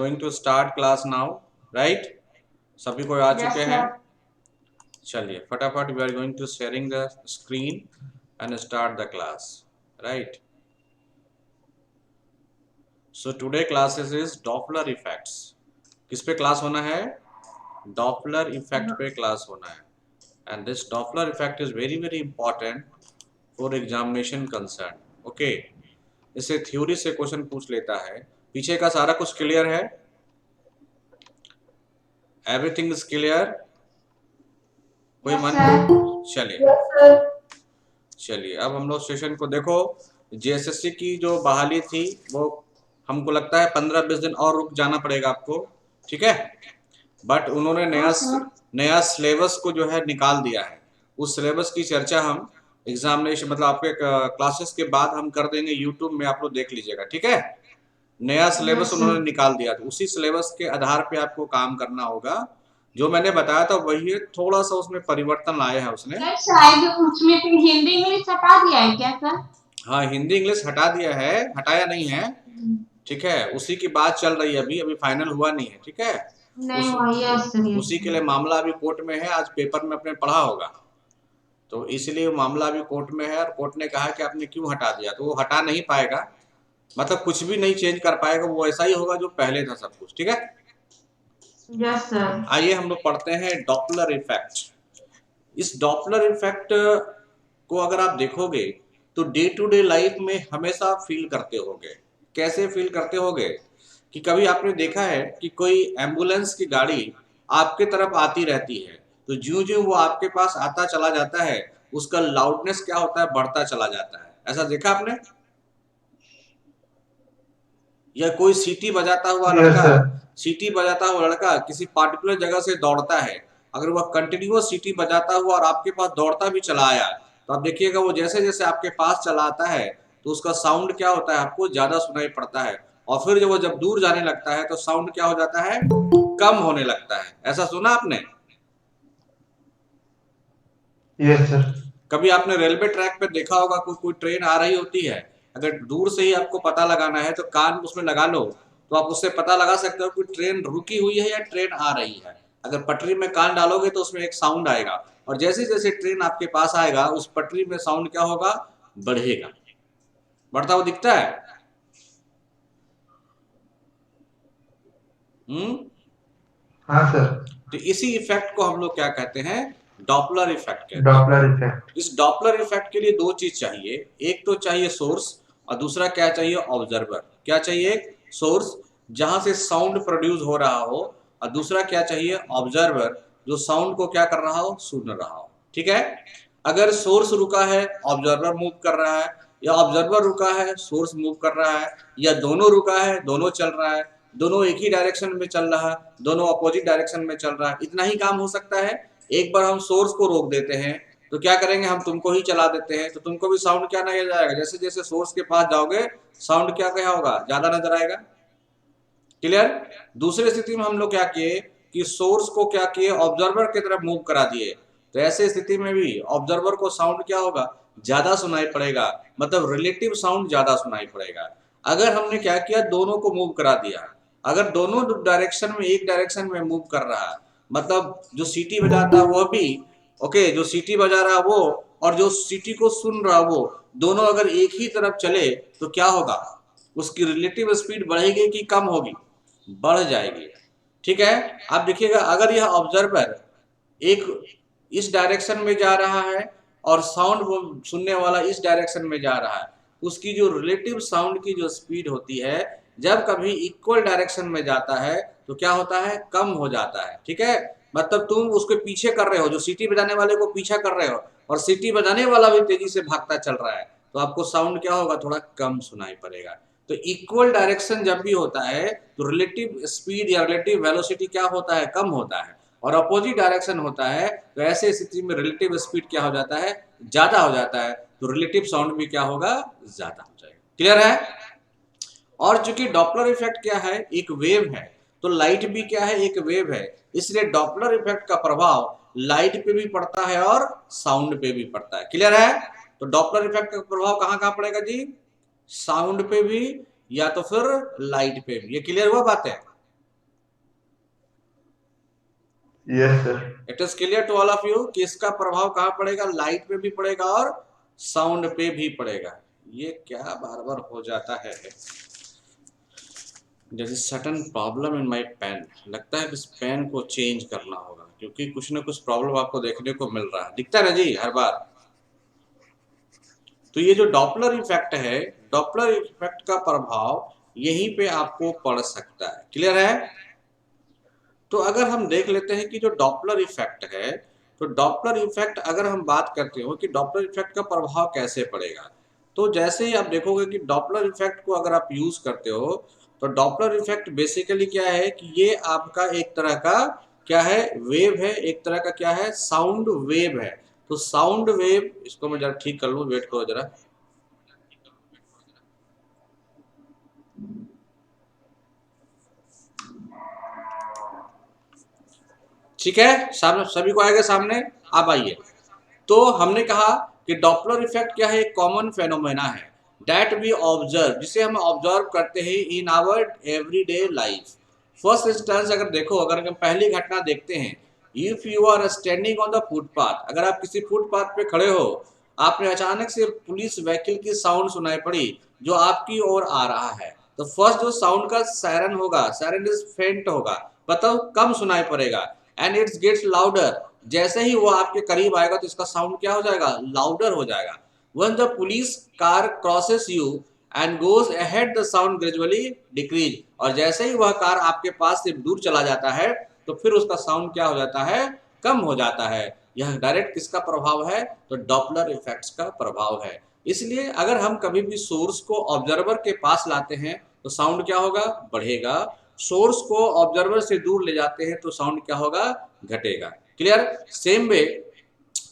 Going to start class now, right? सभी कोई आ Yes, चुके हैं? sir. चलिए फटाफट, we are going to sharing the screen and start the class, right? So today classes is Doppler effects. किस पे क्लास होना है? डॉपलर इफेक्ट पे क्लास होना है। And this Doppler effect is very very important for examination concern. Okay, इससे theory से question पूछ लेता है। पीछे का सारा कुछ क्लियर है? Everything is clear? कोई Yes, मन? sir. चलिए Yes, sir. चलिए, अब हम लोग सेशन को देखो। जेएसएससी की जो बहाली थी वो हमको लगता है 15-20 दिन और रुक जाना पड़ेगा आपको, ठीक है? बट उन्होंने हाँ नया सर। नया सिलेबस को जो है निकाल दिया है। उस सिलेबस की चर्चा हम एग्जामिनेशन मतलब आपके क्लासेस के बाद हम कर देंगे, यूट्यूब में आप लोग देख लीजिएगा, ठीक है? नया सिलेबस यस उन्होंने सर। निकाल दिया, तो उसी सिलेबस के आधार पे आपको काम करना होगा। जो मैंने बताया था वही है, थोड़ा सा उसमें परिवर्तन आया है उसने। सर शायद उसमें से हिंदी इंग्लिश हटा दिया है क्या सर? हाँ, हिंदी इंग्लिश हटा दिया है, हटाया नहीं है, ठीक है? उसी की बात चल रही है, अभी अभी फाइनल हुआ नहीं है, ठीक है? नहीं उस हुआ। यस सर, यस उसी के लिए सर। मामला अभी कोर्ट में है, आज पेपर में अपने पढ़ा होगा। तो इसलिए मामला अभी कोर्ट में है और कोर्ट ने कहा कि आपने क्यों हटा दिया, तो वो हटा नहीं पाएगा। मतलब कुछ भी नहीं चेंज कर पाएगा, वो ऐसा ही होगा जो पहले था सब कुछ, ठीक है? Yes sir. आइए हम लोग पढ़ते हैं डॉपलर इफेक्ट। इस डॉपलर इफेक्ट को अगर आप देखोगे तो डे टू डे लाइफ में हमेशा फील करते होगे। कैसे फील करते होगे? कि कभी आपने देखा है कि कोई एम्बुलेंस की गाड़ी आपके तरफ आती रहती है, तो ज्यों ज्यों वो आपके पास आता चला जाता है, उसका लाउडनेस क्या होता है, बढ़ता चला जाता है। ऐसा देखा आपने? या कोई सीटी बजाता हुआ यस लड़का, सर। सीटी बजाता हुआ लड़का किसी पार्टिकुलर जगह से दौड़ता है, अगर वह कंटिन्यूअस सीटी बजाता हुआ और आपके पास दौड़ता भी चला आया, तो आप देखिएगा वो जैसे जैसे आपके पास चला आता है तो उसका साउंड क्या होता है, आपको ज्यादा सुनाई पड़ता है। और फिर जब वो जब दूर जाने लगता है तो साउंड क्या हो जाता है, कम होने लगता है। ऐसा सुना आपने? Yes sir. कभी आपने रेलवे ट्रैक पे देखा होगा, कोई ट्रेन आ रही होती है, अगर दूर से ही आपको पता लगाना है तो कान उसमें लगा लो, तो आप उससे पता लगा सकते हो कि ट्रेन रुकी हुई है या ट्रेन आ रही है। अगर पटरी में कान डालोगे तो उसमें एक साउंड आएगा, और जैसे जैसे ट्रेन आपके पास आएगा उस पटरी में साउंड क्या होगा, बढ़ेगा, बढ़ता हुआ दिखता है। हम्म। हाँ सर। तो इसी इफेक्ट को हम लोग क्या कहते हैं, डॉपलर इफेक्ट कहते हैं। Doppler effect. इस डॉपलर इफेक्ट के लिए दो चीज चाहिए, एक तो चाहिए सोर्स और दूसरा क्या चाहिए, ऑब्जर्वर। क्या चाहिए? सोर्स, जहां से साउंड प्रोड्यूस हो रहा हो, और दूसरा क्या चाहिए, ऑब्जर्वर, जो साउंड को क्या कर रहा हो, सुन रहा हो, ठीक है? अगर सोर्स रुका है, ऑब्जर्वर मूव कर रहा है, या ऑब्जर्वर रुका है, सोर्स मूव कर रहा है, या दोनों रुका है, दोनों चल रहा है, दोनों एक ही डायरेक्शन में चल रहा है, दोनों अपोजिट डायरेक्शन में चल रहा है, इतना ही काम हो सकता है। एक बार हम सोर्स को रोक देते हैं तो क्या करेंगे, हम तुमको ही चला देते हैं, तो तुमको भी साउंड क्या नजर आएगा, जैसे जैसे सोर्स के पास जाओगे साउंड क्या होगा, ज्यादा नजर आएगा। क्लियर? दूसरी स्थिति में हम लोग क्या किए कि सोर्स को क्या किए, ऑब्जर्वर की तरफ मूव करा दिए, तो ऐसे स्थिति में भी ऑब्जर्वर को साउंड क्या होगा, ज्यादा सुनाई पड़ेगा, मतलब रिलेटिव साउंड ज्यादा सुनाई पड़ेगा। अगर हमने क्या किया, दोनों को मूव करा दिया, अगर दोनों डायरेक्शन में एक डायरेक्शन में मूव कर रहा है, मतलब जो सीटी बजाता है वो भी, ओके, जो सीटी बजा रहा है वो, और जो सीटी को सुन रहा है वो, दोनों अगर एक ही तरफ चले तो क्या होगा, उसकी रिलेटिव स्पीड बढ़ेगी कि कम होगी, बढ़ जाएगी, ठीक है? आप देखिएगा, अगर यह ऑब्जर्वर एक इस डायरेक्शन में जा रहा है और साउंड सुनने वाला इस डायरेक्शन में जा रहा है, उसकी जो रिलेटिव साउंड की जो स्पीड होती है, जब कभी इक्वल डायरेक्शन में जाता है तो क्या होता है, कम हो जाता है, ठीक है? मतलब तुम उसके पीछे कर रहे हो, जो सीटी बजाने वाले को पीछा कर रहे हो, और सीटी बजाने वाला भी तेजी से भागता चल रहा है, तो आपको साउंड क्या होगा, थोड़ा कम सुनाई पड़ेगा। तो इक्वल डायरेक्शन जब भी होता है तो रिलेटिव स्पीड या रिलेटिव वेलोसिटी क्या होता है, कम होता है, और अपोजिट डायरेक्शन होता है तो ऐसे स्थिति में रिलेटिव स्पीड क्या हो जाता है, ज्यादा हो जाता है, तो रिलेटिव साउंड भी क्या होगा, ज्यादा हो जाएगा। क्लियर है? और चूंकि डॉपलर इफेक्ट क्या है, एक वेव है, तो लाइट भी क्या है, एक वेव है, इसलिए डॉपलर इफेक्ट का प्रभाव लाइट पे भी पड़ता है और साउंड पे भी पड़ता है। क्लियर है? तो डॉपलर इफेक्ट का प्रभाव कहाँ कहाँ पड़ेगा जी, साउंड पे भी या तो फिर लाइट पे भी। ये क्लियर हुआ बात है? Yes sir. It is clear to all of you कि इसका प्रभाव कहाँ पड़ेगा, लाइट पे भी पड़ेगा और साउंड पे भी पड़ेगा। ये क्या बार बार हो जाता है, जैसे sudden problem in my pen, लगता है कि इस पेन को चेंज करना होगा क्योंकि कुछ ना कुछ प्रॉब्लम आपको देखने को मिल रहा है, दिखता है ना जी हर बार। तो ये जो डॉपलर इफेक्ट है, डॉपलर इफेक्ट का प्रभाव यहीं पे आपको पड़ सकता है। क्लियर है? तो अगर हम देख लेते हैं कि जो डॉपलर इफेक्ट है, तो डॉपलर इफेक्ट अगर हम बात करते हो कि डॉपलर इफेक्ट का प्रभाव कैसे पड़ेगा, तो जैसे ही आप देखोगे कि डॉपलर इफेक्ट को अगर आप यूज करते हो, तो डॉपलर इफेक्ट बेसिकली क्या है कि ये आपका एक तरह का क्या है, वेव है, एक तरह का क्या है, साउंड वेव है। तो साउंड वेव, इसको मैं जरा ठीक कर लूं, वेट करो जरा। ठीक है, सामने सभी को आएगा सामने, आप आइए। तो हमने कहा कि डॉपलर इफेक्ट क्या है, एक कॉमन फेनोमेना है दैट वी ऑब्जर्व, जिसे हम ऑब्जर्व करते हैं in our everyday life. First instance अगर देखो, अगर हम पहली घटना देखते हैं, if you are standing on the footpath, अगर आप किसी फुटपाथ पे खड़े हो, आपने अचानक से पुलिस व्हीकल की साउंड सुनाई पड़ी जो आपकी ओर आ रहा है, तो फर्स्ट जो साउंड का सायरन होगा, सायरन इज फेंट होगा, मतलब कम सुनाई पड़ेगा, एंड इट्स गेट्स लाउडर, जैसे ही वो आपके करीब आएगा तो इसका साउंड क्या हो जाएगा, लाउडर हो जाएगा। One the police car crosses you and goes ahead, the sound gradually decrease, और जैसे ही वह कार आपके पास से दूर चला जाता है तो फिर उसका साउंड क्या हो जाता है, कम हो जाता है। यह डायरेक्ट किसका प्रभाव है, तो डॉपलर इफेक्ट्स का प्रभाव है। इसलिए अगर हम कभी भी सोर्स को ऑब्जर्वर के पास लाते हैं तो साउंड क्या होगा, बढ़ेगा। सोर्स को ऑब्जर्वर से दूर ले जाते हैं तो साउंड क्या होगा, घटेगा। क्लियर? सेम वे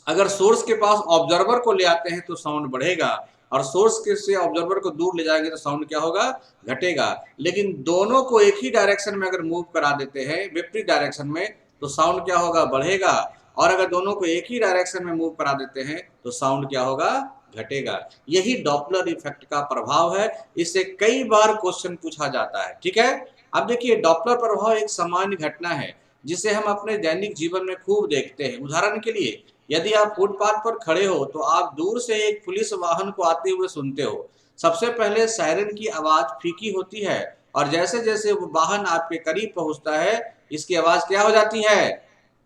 अगर सोर्स के पास ऑब्जर्वर को ले आते हैं तो साउंड बढ़ेगा, और सोर्स के से ऑब्जर्वर को दूर ले जाएंगे तो साउंड क्या होगा, घटेगा। लेकिन दोनों को एक ही डायरेक्शन में अगर मूव करा देते हैं, विपरीत डायरेक्शन में, तो साउंड क्या होगा, बढ़ेगा। और अगर दोनों को एक ही डायरेक्शन में मूव करा देते हैं तो साउंड क्या होगा, घटेगा। यही डॉपलर इफेक्ट का प्रभाव है। इससे कई बार क्वेश्चन पूछा जाता है। ठीक है, अब देखिए, डॉपलर प्रभाव एक सामान्य घटना है जिसे हम अपने दैनिक जीवन में खूब देखते हैं। उदाहरण के लिए, यदि आप फुटपाथ पर खड़े हो तो आप दूर से एक पुलिस वाहन को आते हुए सुनते हो। सबसे पहले सायरन की आवाज फीकी होती है, और जैसे जैसे वो वाहन आपके करीब पहुंचता है, इसकी आवाज क्या हो जाती है,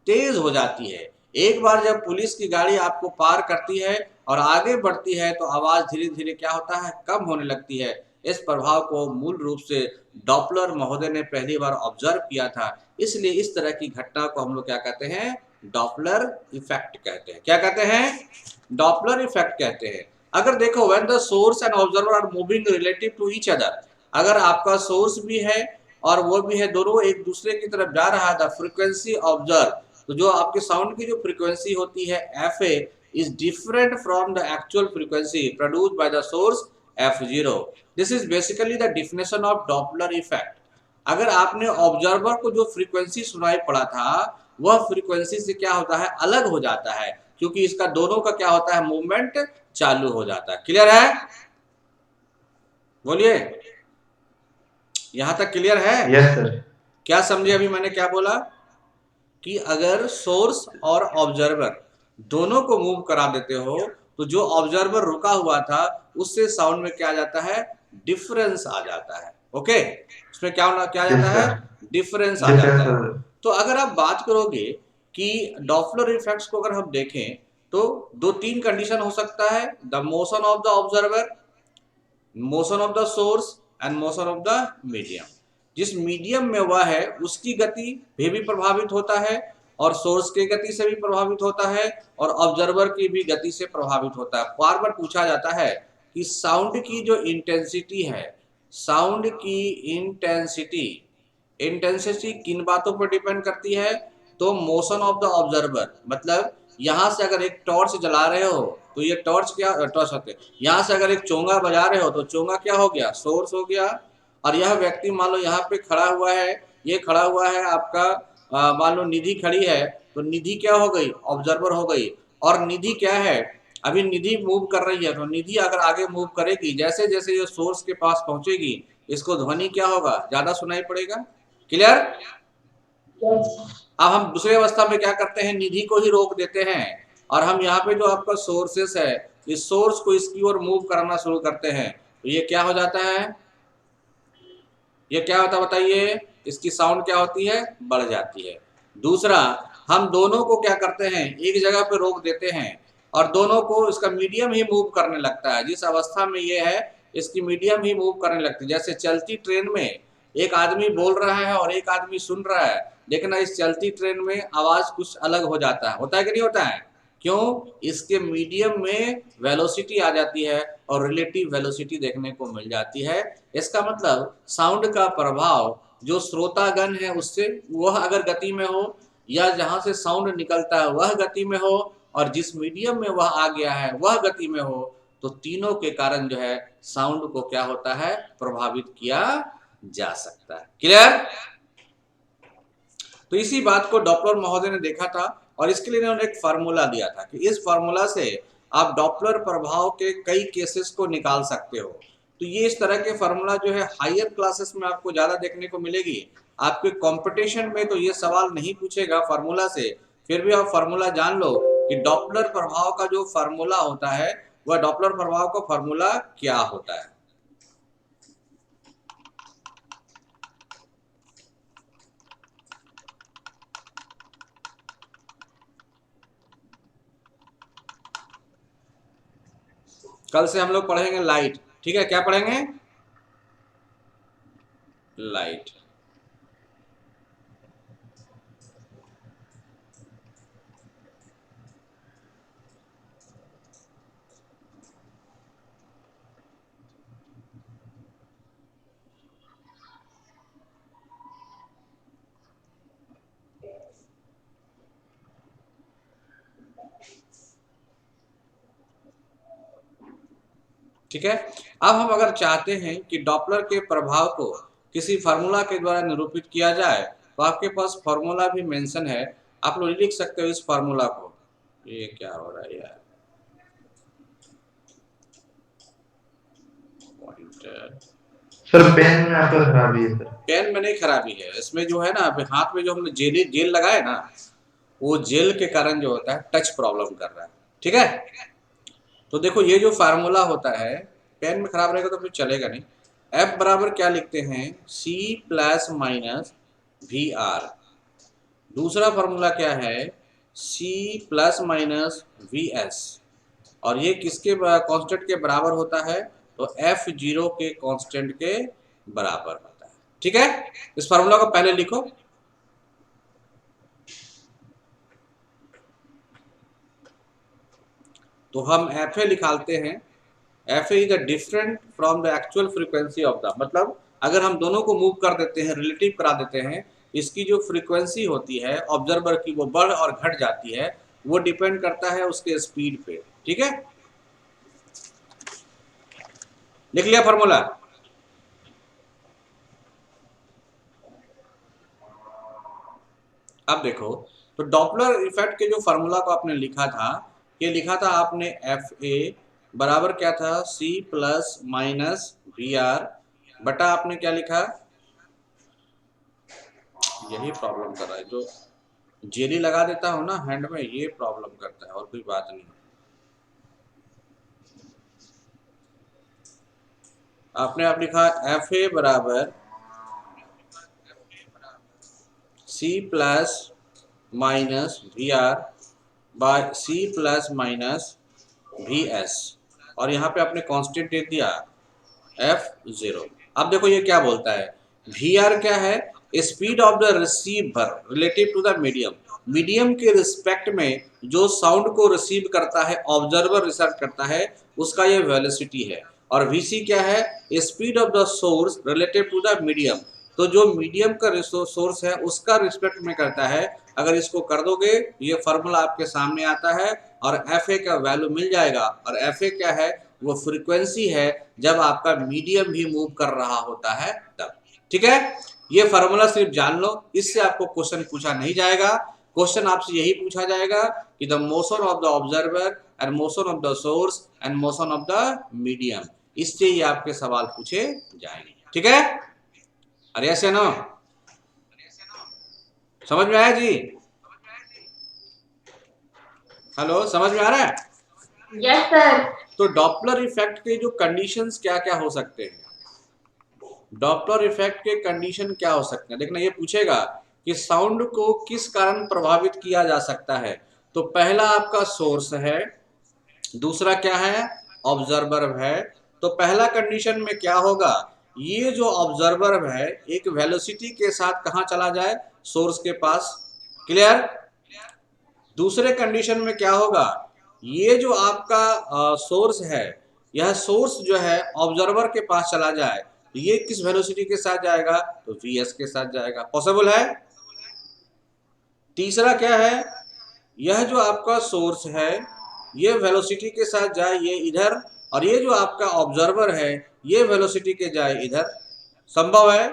तेज हो जाती है। एक बार जब पुलिस की गाड़ी आपको पार करती है और आगे बढ़ती है तो आवाज धीरे धीरे क्या होता है, कम होने लगती है। इस प्रभाव को मूल रूप से डॉपलर महोदय ने पहली बार ऑब्जर्व किया था। इसलिए इस तरह की घटना को हम लोग क्या कहते हैं, डॉपलर इफेक्ट कहते हैं। क्या कहते हैं, डॉपलर इफेक्ट कहते हैं। अगर देखो, when the source and observer are moving relative to each other, अगर आपका सोर्स भी है और वो भी है, दोनों एक दूसरे की तरफ जा रहा है, द फ्रीक्वेंसी ऑब्जर्व, तो जो आपके साउंड की जो फ्रीक्वेंसी होती है F A is different from the actual frequency produced by the source F zero. This is basically the definition of Doppler effect. अगर आपने ऑब्जर्वर को जो फ्रीक्वेंसी सुनाई पड़ा था, वह फ्रीक्वेंसी से क्या होता है, अलग हो जाता है, क्योंकि इसका दोनों का क्या होता है, मूवमेंट चालू हो जाता है। क्लियर है? बोलिए, यहां तक क्लियर है? Yes sir. क्या समझे अभी मैंने क्या बोला, कि अगर सोर्स और ऑब्जर्वर दोनों को मूव करा देते हो तो जो ऑब्जर्वर रुका हुआ था उससे साउंड में क्या आ जाता है, डिफरेंस आ जाता है। ओके, उसमें क्या क्या आ यस जाता है, सर। डिफरेंस आ डिफरेंस जाता है। सर। तो अगर आप बात करोगे कि डॉपलर इफेक्ट्स को अगर हम देखें तो दो तीन कंडीशन हो सकता है, the motion of the observer, motion of the source and motion of the medium. जिस मीडियम में वह है उसकी गति भी प्रभावित होता है, और सोर्स की गति से भी प्रभावित होता है, और ऑब्जर्वर की भी गति से प्रभावित होता है। बार बार पूछा जाता है कि साउंड की जो इंटेंसिटी है, साउंड की इंटेंसिटी, इंटेंसिटी किन बातों पर डिपेंड करती है, तो मोशन ऑफ द ऑब्जर्वर, मतलब यहां से अगर एक टॉर्च जला रहे हो तो ये टॉर्च क्या, टॉर्च होते, यहाँ से अगर एक चोंगा बजा रहे हो तो चोंगा क्या हो गया, सोर्स हो गया। और यह व्यक्ति मान लो यहाँ पे खड़ा हुआ है, ये खड़ा हुआ है आपका, मान लो निधि खड़ी है, तो निधि क्या हो गई, ऑब्जर्वर हो गई। और निधि क्या है, अभी निधि मूव कर रही है, तो निधि अगर आगे मूव करेगी, जैसे जैसे ये सोर्स के पास पहुंचेगी, इसको ध्वनि क्या होगा, ज्यादा सुनाई पड़ेगा। क्लियर? अब हम दूसरी अवस्था में क्या करते हैं, निधि को ही रोक देते हैं और हम यहाँ पे जो आपका सोर्सेस है इस सोर्स को इसकी ओर मूव करना शुरू करते हैं, तो ये क्या हो जाता है, ये क्या होता है बताइए, इसकी साउंड क्या होती है, बढ़ जाती है। दूसरा, हम दोनों को क्या करते हैं, एक जगह पे रोक देते हैं और दोनों को इसका मीडियम ही मूव करने लगता है। जिस अवस्था में ये है इसकी मीडियम ही मूव करने लगती है। जैसे चलती ट्रेन में एक आदमी बोल रहा है और एक आदमी सुन रहा है, लेकिन इस चलती ट्रेन में आवाज कुछ अलग हो जाता है, होता है कि नहीं होता है, क्यों, इसके मीडियम में वेलोसिटी आ जाती है और रिलेटिव वेलोसिटी देखने को मिल जाती है। इसका मतलब साउंड का प्रभाव जो श्रोतागण है उससे, वह अगर गति में हो या जहां से साउंड निकलता है वह गति में हो और जिस मीडियम में वह आ गया है वह गति में हो, तो तीनों के कारण जो है साउंड को क्या होता है, प्रभावित किया जा सकता है। क्लियर। तो इसी बात को डॉपलर महोदय ने देखा था और इसके लिए उन्होंने एक फार्मूला दिया था कि इस फार्मूला से आप डॉपलर प्रभाव के कई केसेस को निकाल सकते हो। तो ये इस तरह के फार्मूला जो है हायर क्लासेस में आपको ज्यादा देखने को मिलेगी। आपके कंपटीशन में तो ये सवाल नहीं पूछेगा फार्मूला से, फिर भी आप फार्मूला जान लो कि डॉपलर प्रभाव का जो फार्मूला होता है वह डॉपलर प्रभाव का फार्मूला क्या होता है। कल से हम लोग पढ़ेंगे लाइट, ठीक है, क्या पढ़ेंगे, लाइट। ठीक है, अब हम अगर चाहते हैं कि डॉपलर के प्रभाव को किसी फार्मूला के द्वारा निरूपित किया जाए तो आपके पास फार्मूला भी मेंशन है, आप लोग लिख सकते हो इस फार्मूला को। ये क्या हो रहा है यार, सर पेन में आपका खराबी है सर। पेन में नहीं खराबी है, इसमें जो है ना अभी हाथ में जो हमने जेल लगाए ना, वो जेल के कारण जो होता है टच प्रॉब्लम कर रहा है। ठीक है, तो देखो ये जो फार्मूला होता है, पेन में खराब रहेगा तो फिर चलेगा नहीं। F बराबर क्या लिखते हैं, C plus minus V R. दूसरा फार्मूला क्या है, C plus minus V S, और ये किसके कांस्टेंट के बराबर होता है, तो F0 के कांस्टेंट के बराबर होता है। ठीक है, इस फार्मूला को पहले लिखो। तो हम Fa निकालते हैं, Fa is different from the actual frequency of the, मतलब अगर हम दोनों को मूव कर देते हैं, रिलेटिव करा देते हैं, इसकी जो फ्रीक्वेंसी होती है ऑब्जर्वर की वो बढ़ और घट जाती है, वो डिपेंड करता है उसके स्पीड पे। ठीक है, लिख लिया फॉर्मूला। अब देखो, तो डॉपलर इफेक्ट के जो फार्मूला को आपने लिखा था, ये लिखा था आपने Fa बराबर क्या था, C plus minus V R बटा आपने क्या लिखा, यही प्रॉब्लम कर रहा है, जो जेली लगा देता हूं ना हैंड में, ये प्रॉब्लम करता है और कोई बात नहीं। आपने आप लिखा Fa बराबर C plus minus V R by C plus minus V S, और यहाँ पे आपने कांस्टेंट दे दिया F0। अब देखो ये क्या बोलता है, वी आर क्या है, speed of the receiver relative to the medium, medium के रिस्पेक्ट में जो साउंड को रिसीव करता है ऑब्जर्वर रिसीव करता है उसका ये वेलोसिटी है। और Vc क्या है, speed of the source relative to the medium, तो जो मीडियम का सोर्स है उसका रिस्पेक्ट में करता है। अगर इसको कर दोगे ये फार्मूला आपके सामने आता है और Fa का वैल्यू मिल जाएगा, और Fa क्या है, वो फ्रीक्वेंसी है जब आपका मीडियम भी मूव कर रहा होता है तब। ठीक है, ये फार्मूला सिर्फ जान लो, इससे आपको क्वेश्चन पूछा नहीं जाएगा। क्वेश्चन आपसे यही पूछा जाएगा कि the motion of the observer and motion of the source and motion of the medium, इससे ये आपके सवाल पूछे जाएंगे। ठीक है, अरे ऐसे ना समझ में आया जी? हेलो, समझ में आ रहा है? Yes sir. तो डॉपलर इफेक्ट के जो कंडीशंस क्या क्या हो सकते हैं, डॉपलर इफेक्ट के कंडीशन क्या हो सकते हैं, देखना ये पूछेगा कि साउंड को किस कारण प्रभावित किया जा सकता है। तो पहला आपका सोर्स है, दूसरा क्या है, ऑब्जर्वर है। तो पहला कंडीशन में क्या होगा, ये जो ऑब्जर्वर है एक वेलोसिटी के साथ कहाँ चला जाए, सोर्स के पास। क्लियर? दूसरे कंडीशन में क्या होगा, ये जो आपका सोर्स है, यह सोर्स जो है ऑब्जर्वर के पास चला जाए, तो ये किस वेलोसिटी के साथ जाएगा, तो वीएस के साथ जाएगा। पॉसिबल है? तीसरा क्या है, यह जो आपका सोर्स है ये वेलोसिटी के साथ जाए ये इधर, और ये जो आपका ऑब्जर्वर है ये वेलोसिटी के जाए इधर। संभव है?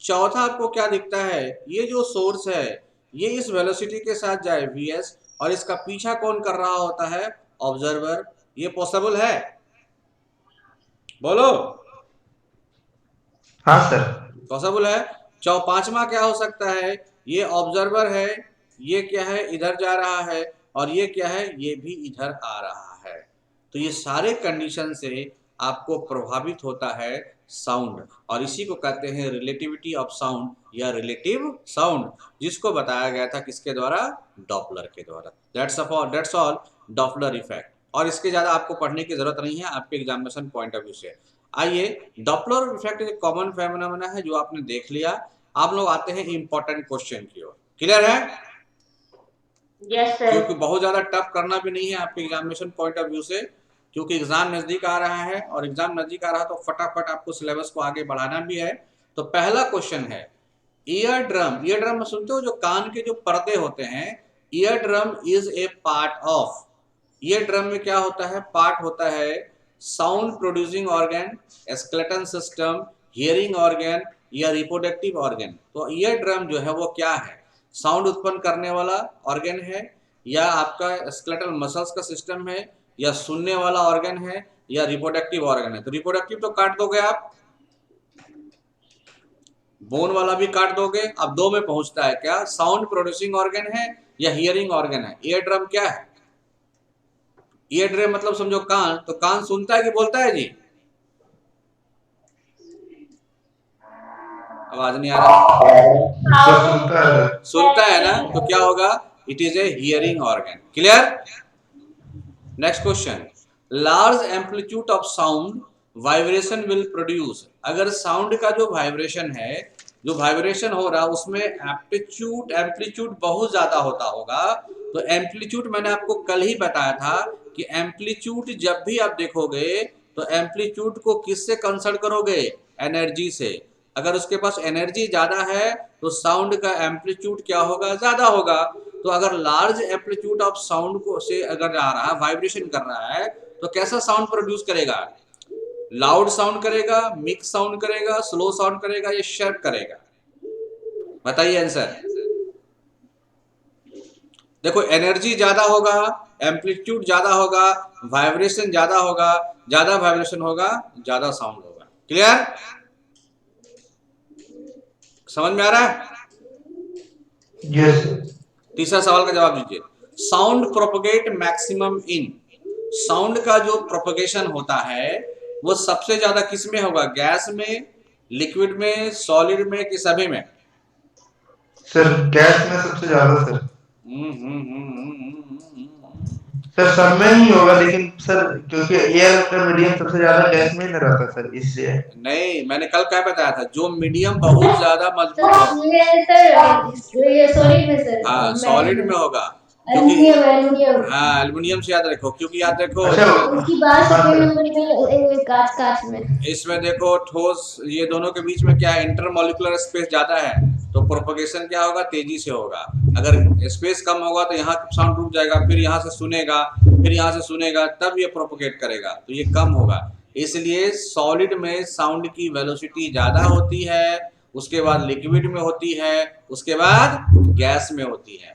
चौथा आपको क्या दिखता है, ये जो सोर्स है ये इस वेलोसिटी के साथ जाए vs, और इसका पीछा कौन कर रहा होता है, ऑब्जर्वर। ये पॉसिबल है? बोलो। हाँ सर। पॉसिबल है। पांचवा क्या हो सकता है, ये ऑब्जर्वर है, ये क्या है, इधर जा रहा है, और ये क्या है, ये भी इधर आ रहा है। तो ये सारे कंडीशन से आपको प्रभावित होता है साउंड, और इसी को कहते हैं रिलेटिविटी ऑफ साउंड या रिलेटिव साउंड, जिसको बताया गया था किसके द्वारा, डॉपलर के द्वारा। That's all Doppler effect. और इसके ज़्यादा आपको पढ़ने की जरूरत नहीं है आपके एग्जामिनेशन पॉइंट ऑफ व्यू से। आइए, डॉपलर इफेक्ट एक कॉमन फेनोमेना है जो आपने देख लिया। आप लोग आते हैं इंपॉर्टेंट क्वेश्चन की ओर। क्लियर है? Yes sir. क्योंकि बहुत ज्यादा टफ करना भी नहीं है आपके एग्जामिनेशन पॉइंट ऑफ व्यू से, क्योंकि एग्जाम नजदीक आ रहा है, और एग्जाम नजदीक आ रहा है तो फटाफट आपको सिलेबस को आगे बढ़ाना भी है। तो पहला क्वेश्चन है, ईयर ड्रम। ईयर ड्रम में सुनते हो जो कान के जो पर्दे होते हैं, ear drum is a part of. Ear drum में क्या होता है, पार्ट होता है sound producing organ, skeleton system, hearing organ या रिप्रोडक्टिव ऑर्गन। तो ईयर ड्रम जो है वो क्या है, साउंड उत्पन्न करने वाला ऑर्गन है, या आपका स्केलेटल मसल्स का सिस्टम है, या सुनने वाला ऑर्गन है, या रिप्रोडक्टिव ऑर्गन है। तो रिप्रोडक्टिव तो काट दोगे आप, बोन वाला भी काट दोगे। अब दो में पहुंचता है क्या, साउंड प्रोड्यूसिंग ऑर्गन है या हियरिंग ऑर्गन है। ईयर ड्रम क्या है, ईयर ड्रम मतलब समझो कान, तो कान सुनता है कि बोलता है जी? आवाज नहीं आ रहा। सुनता है ना, तो क्या होगा, it is a hearing organ. Clear? Next question, large amplitude of sound vibration will produce. अगर साउंड का जो वाइब्रेशन है, जो वाइब्रेशन हो रहा है उसमें एम्पलीट्यूड बहुत ज्यादा होता होगा। तो एम्पलीट्यूड मैंने आपको कल ही बताया था कि एम्पलीट्यूड जब भी आप देखोगे तो एम्पलीट्यूड को किससे कंसल्ट करोगे, एनर्जी से। अगर उसके पास एनर्जी ज्यादा है तो साउंड का एम्पलीट्यूड क्या होगा, ज्यादा होगा। तो अगर लार्ज एम्पलीट्यूड ऑफ साउंड को से अगर आ रहा है, वाइब्रेशन कर रहा है, तो कैसा साउंड प्रोड्यूस करेगा, लाउड साउंड करेगा, मिक्स साउंड करेगा, स्लो साउंड करेगा, या शार्प करेगा? बताइए आंसर। देखो, एनर्जी ज्यादा होगा, एम्पलीट्यूड ज्यादा होगा, वाइब्रेशन ज्यादा होगा, ज्यादा वाइब्रेशन होगा, ज्यादा साउंड होगा। क्लियर? समझ में आ रहा है? यस। तीसरा सवाल का जवाब दीजिए। Sound propagate maximum in. Sound का जो प्रोपगेशन होता है वो सबसे ज्यादा किस में होगा, गैस में, लिक्विड में, सॉलिड में, कि सभी में? सर गैस में सबसे ज्यादा सर। सर सब में ही होगा, लेकिन सर क्योंकि एयर का मीडियम सबसे ज्यादा गैस में ही रहता सर, इसलिए। नहीं, मैंने कल क्या बताया था, जो मीडियम बहुत ज्यादा मजबूत हो, सॉलिड में सर। हाँ सॉलिड में होगा, क्योंकि हाँ एल्युमिनियम से याद रखो, क्योंकि याद रखो उसकी बात सेकंड नंबर में कांच में। इसमें देखो ठोस, ये दोनों के बीच में क्या है, इंटरमॉलिक्यूलर स्पेस ज्यादा है, तो प्रोपगेशन क्या होगा, तेजी से होगा। अगर स्पेस कम होगा तो यहाँ साउंड रुक जाएगा, फिर यहाँ से सुनेगा, फिर यहाँ से सुनेगा, तब ये प्रोपगेट करेगा, तो ये कम होगा। इसलिए सॉलिड में साउंड की वेलोसिटी ज्यादा होती है, उसके बाद लिक्विड में होती है, उसके बाद गैस में होती है।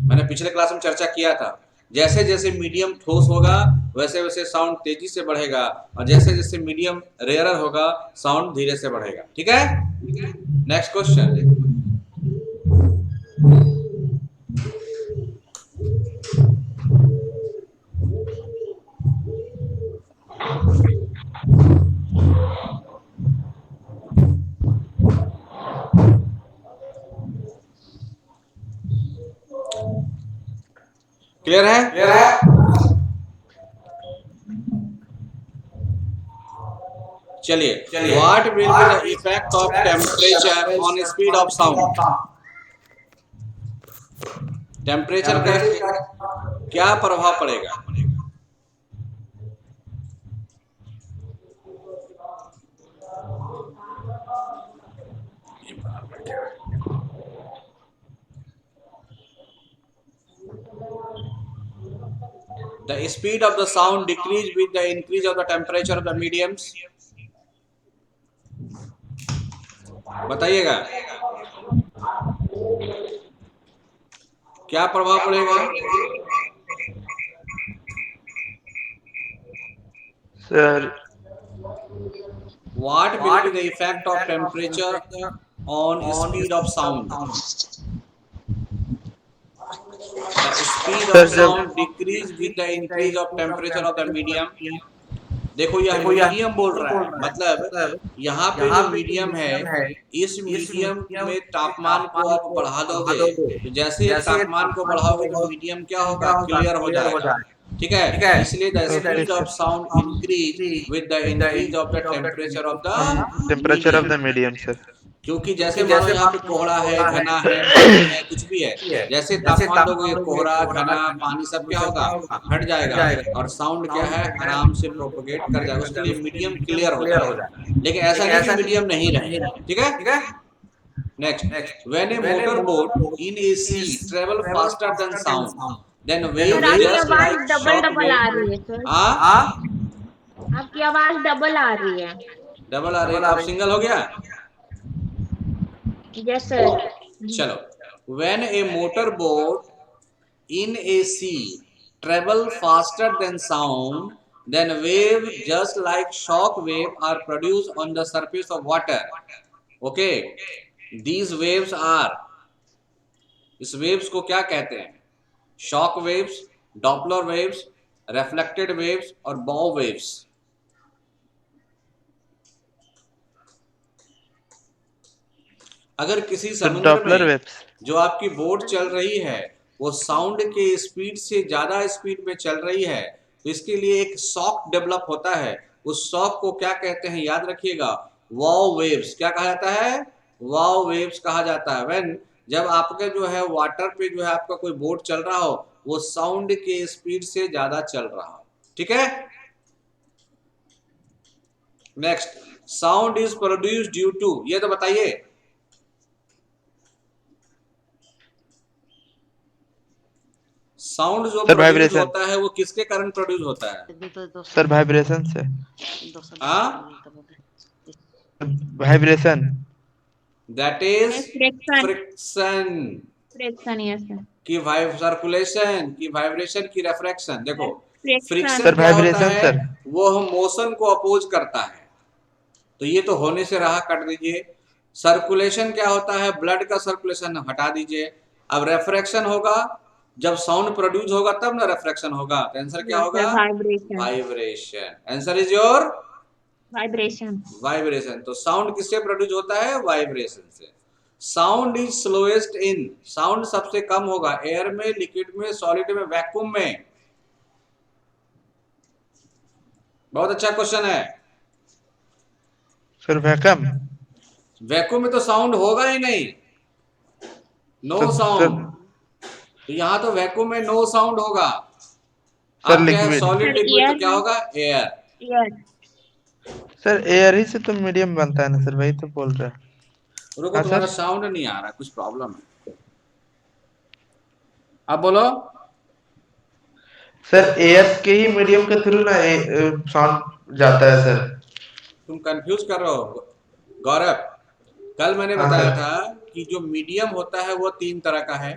मैंने पिछले क्लास में चर्चा किया था, जैसे जैसे मीडियम ठोस होगा वैसे वैसे साउंड तेजी से बढ़ेगा, और जैसे जैसे मीडियम रेयरर होगा साउंड धीरे से बढ़ेगा। ठीक है? नेक्स्ट क्वेश्चन, क्लियर है? चलिए, what will be the effect of temperature on speed of sound? Temperature का क्या प्रभाव पड़ेगा? The speed of the sound decrease with the increase of the temperature of the mediums. बताइएगा क्या प्रभाव पड़ेगा? Sir What will be the effect of temperature on speed of sound? The speed of sound decrease with the increase of temperature of the medium. देखो यह medium बोल रहा है, मतलब यहाँ पे जो मीडियम है, इस मीडियम में तापमान को आप बढ़ा दोगे, तो जैसे ही तापमान को बढ़ाओगे तो मीडियम क्या होगा? क्लियर हो जाएगा। ठीक है, इसलिए the speed of sound increase with the increase of the temperature of the medium sir. क्योंकि जैसे मानो यहाँ पे कोहरा है, घना है, पानी है, कुछ भी है, जैसे तापमान दोगे कोहरा, घना, पानी सब क्या होगा? हट जाएगा, और साउंड क्या है? आराम से प्रोपोगेट कर जाएगा। उसके लिए मीडियम क्लियर हो जाएगा। लेकिन ऐसा नहीं कि मीडियम नहीं रहेगा। ठीक है, next, when a motor boat in a sea travel faster than sound then wave just like double आ रही है सर। आपकी आवाज डबल आ रही है। डबल आ रही है, अब सिंगल हो गया? Yes, sir. चलो, when a motor boat in a sea travel faster than sound, then wave just like shock wave are produced on the surface of water. Okay, these waves are, इस waves को क्या कहते हैं? Shock waves, Doppler waves, reflected waves और बॉ waves. अगर किसी समुद्र में जो आपकी बोट चल रही है वो साउंड के स्पीड से ज्यादा स्पीड में चल रही है, तो इसके लिए एक शॉक डेवलप होता है। उस शॉक को क्या कहते हैं? याद रखिएगा, वाव वेव्स। क्या कहा जाता है? वाव वेव्स कहा जाता है। व्हेन, जब आपका जो है वाटर पे जो है आपका कोई बोट चल रहा हो, वो साउंड के स्पीड से ज्यादा चल रहा हो। ठीक है, next, sound is produced due to, ये तो बताइए। साउंड जो प्रोड्यूस होता है वो किसके कारण प्रोड्यूस होता है? सर वाइब्रेशन से। वाइब्रेशन, दैट इज फ्रिक्शन की सर्कुलेशन की वाइब्रेशन की रिफ्रैक्शन। देखो, फ्रिक्शन क्या होता है? वो मोशन को अपोज करता है, तो ये तो होने से रहा, काट दीजिए। सर्कुलेशन क्या होता है? ब्लड का सर्कुलेशन, हटा दीजिए। अब रिफ्रैक्शन होगा जब साउंड प्रोड्यूस होगा तब ना रिफ्रैक्शन होगा। तो आंसर क्या होगा? Vibration. Answer is your vibration. तो साउंड किससे प्रोड्यूस होता है? वाइब्रेशन से। Sound is slowest in, sound सबसे कम होगा एयर में, लिक्विड में, सॉलिड में, वैक्यूम में। बहुत अच्छा क्वेश्चन है सर। वैक्यूम, वैक्यूम में तो साउंड होगा ही नहीं, नो साउंड। तो यहाँ तो वैक्यूम में नो साउंड होगा। अब क्या है? सॉलिड लिक्विड, तो क्या होगा? एयर। सर एयर ही से तो मीडियम बनता है ना सर, वही तो बोल रहे हैं। रुको, तुम्हारा साउंड नहीं आ रहा, कुछ प्रॉब्लम है। अब बोलो सर। एयर के ही मीडियम के थ्रू ना साउंड जाता है सर। तुम कंफ्यूज कर रहे हो गौरव। कल मैंने बताया था कि जो मीडियम होता है वो 3 तरह का है।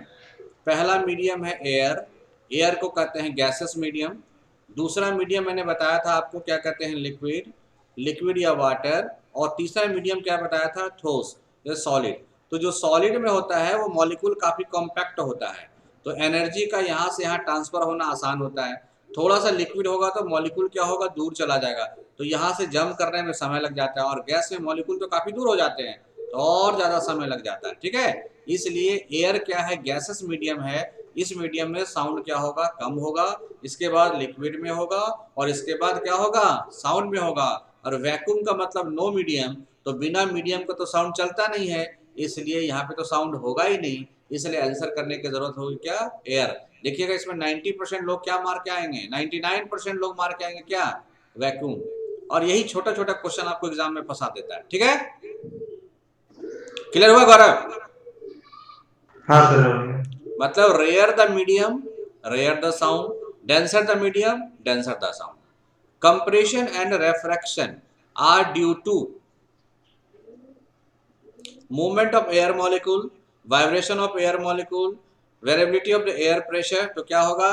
पहला मीडियम है एयर, एयर को कहते हैं गैसेस मीडियम। दूसरा मीडियम मैंने बताया था आपको, क्या कहते हैं? लिक्विड, लिक्विड या वाटर। और तीसरा मीडियम क्या बताया था? ठोस या सॉलिड। तो जो सॉलिड में होता है वो मॉलिक्यूल काफ़ी कॉम्पैक्ट होता है, तो एनर्जी का यहाँ से यहाँ ट्रांसफर होना आसान होता है। थोड़ा सा लिक्विड होगा तो मॉलिक्यूल क्या होगा? दूर चला जाएगा, तो यहाँ से जम करने में समय लग जाता है। और गैस में मॉलिक्यूल तो काफ़ी दूर हो जाते हैं, तो और ज़्यादा समय लग जाता है। ठीक है, इसलिए एयर क्या है? गैसेस मीडियम है, इस मीडियम में साउंड क्या होगा, कम होगा, इसके बाद लिक्विड में होगा, और इसके बाद क्या होगा, साउंड में होगा। और वैक्यूम का मतलब नो मीडियम, तो बिना मीडियम का तो साउंड चलता नहीं है, इसलिए यहाँ पे तो साउंड होगा ही नहीं, इसलिए आंसर करने की जरूरत होगी क्या, एयर। देखिएगा इसमें 90% लोग क्या मार के आएंगे, 99% लोग मार के आएंगे क्या, वैक्यूम। और यही छोटा छोटा क्वेश्चन आपको एग्जाम में फंसा देता है। ठीक है, क्लियर हुआ गौरव? हाँ सर, हो गया। मतलब rare the medium, rare the sound, denser the medium, denser the sound. Compression and refraction are due to movement of air molecule, vibration of air molecule, variability of the air pressure. तो क्या होगा,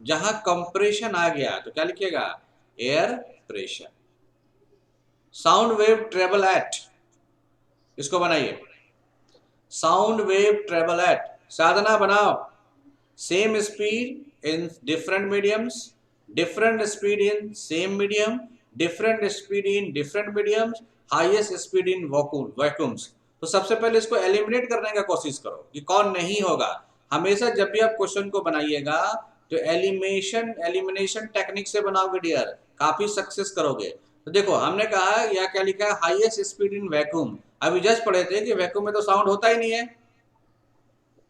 जहां compression आ गया तो क्या लिखिएगा, air pressure. Sound wave travel eight, इसको बनाइए, साउंड वेव ट्रेवल एट, साधना बनाओ, same speed in different mediums, different speed in same medium, different speed in different mediums, highest speed in vacuums. तो सबसे पहले इसको एलिमिनेट करने का कोशिश करो कि कौन नहीं होगा। हमेशा जब भी आप क्वेश्चन को बनाइएगा तो एलिमिनेशन टेक्निक से बनाओगे डियर, काफी सक्सेस करोगे। तो देखो हमने कहा या क्या लिखा है, हाईएस्ट स्पीड इन वैक्यूम। अभी जस्ट पढ़े थे कि वैक्यूम में तो साउंड होता ही नहीं है,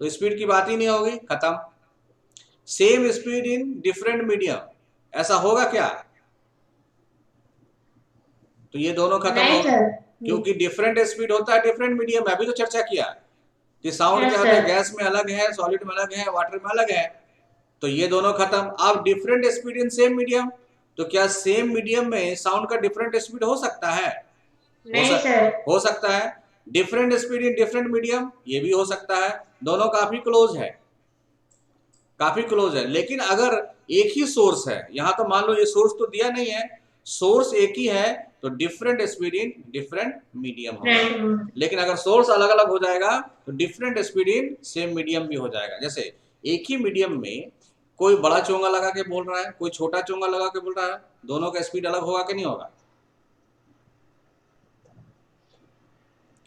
तो स्पीड की बात ही नहीं होगी, खत्म। Same speed in different medium, ऐसा होगा क्या, तो ये दोनों खत्म हो, क्योंकि डिफरेंट स्पीड होता है डिफरेंट मीडियम में। अभी तो चर्चा किया कि साउंड क्या होता है, गैस में अलग है, सॉलिड में अलग है, वाटर में अलग है, तो ये दोनों खत्म। अब different speed in same medium, तो क्या सेम मीडियम में साउंड का डिफरेंट स्पीड हो सकता है, हो सकता है। Different speed in different medium, ये भी हो सकता है, दोनों काफी क्लोज है, काफी क्लोज है। लेकिन अगर एक ही सोर्स है, यहां तो मान लो ये सोर्स तो दिया नहीं है, सोर्स एक ही है, तो different speed in different medium होगा। लेकिन अगर सोर्स अलग अलग हो जाएगा तो different speed in same medium भी हो जाएगा। जैसे एक ही मीडियम में कोई बड़ा चोंगा लगा के बोल रहा है, कोई छोटा चोंगा लगा के बोल रहा है, दोनों का स्पीड अलग होगा कि नहीं होगा,